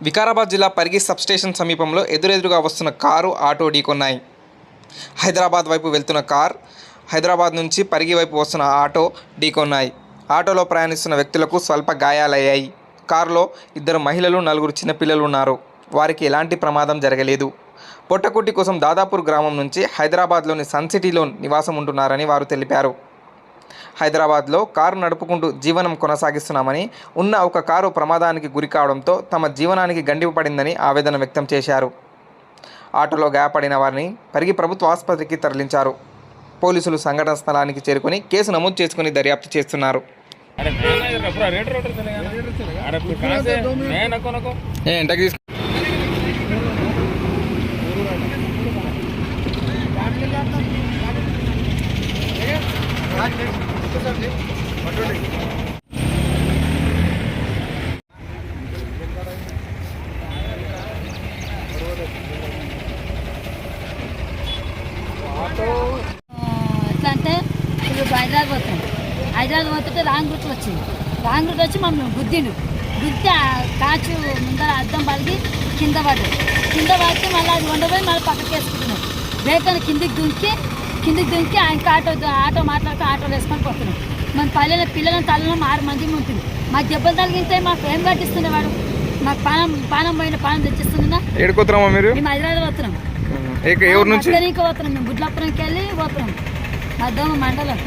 వికారాబాద్ జిల్లా పరిగి సబ్స్టేషన్ సమీపంలో ఎదురెదురుగా వస్తున్న కారు ఆటో ఢీకొన్నాయి. హైదరాబాద్ వైపు వెళ్తున్న కార్ హైదరాబాద్ నుంచి పరిగి వైపు వస్తున్న ఆటో ఢీకొన్నాయి. ఆటోలో ప్రయాణిస్తున్న వ్యక్తులకు స్వల్ప గాయాలయ్యాయి. కారులో 2 మహిళలు 4 చిన్నపిల్లలు ఉన్నారు. వారికి ఎలాంటి ప్రమాదం జరగలేదు. పొట్టకుట్టి కోసం దాదాపూర్ గ్రామం నుంచి హైదరాబాద్లోని సన్ సిటీలో నివాసం ఉంటున్నారని వారు తెలిపారు. హైదరాబాద్లో కారు నడుపుకుంటూ జీవనం కొనసాగిస్తున్నామని, ఉన్న ఒక కారు ప్రమాదానికి గురి కావడంతో తమ జీవనానికి గండి పడిందని ఆవేదన వ్యక్తం చేశారు. ఆటోలో గాయపడిన వారిని పరిగి ప్రభుత్వ ఆసుపత్రికి తరలించారు. పోలీసులు సంఘటన స్థలానికి చేరుకొని కేసు నమోదు చేసుకుని దర్యాప్తు చేస్తున్నారు. ఎట్లా అంటే ఇప్పుడు హైదరాబాద్ పోతుంటే రాంగ్ రూట్ వచ్చింది. రాంగ్ రూట్ వచ్చి మమ్మల్ని గుద్ది కాచు ముందర అద్దం పలిగి కింద పడితే మళ్ళీ అది ఉండబోయి మళ్ళీ పక్కకి వేసుకుంటున్నాం. బ్రేక్ అని కిందికి దుంకి ఆయనకి ఆటో మాట్లాడుతూ ఆటోలు వేసుకొని పోతున్నాం. మన పిల్లల తల్లలో 6 మంది ఉంటుంది. మాకు దెబ్బలు తగిలితే మాకు ఏం పట్టిస్తుంది వాడు? మాకు పానం తెచ్చిస్తుందా? మేము హైదరాబాద్ పోతున్నాం. పోతున్నాం మేము గుడ్లపురంకి వెళ్ళి పోతున్నాం. మధ్యాహ్నం మండలం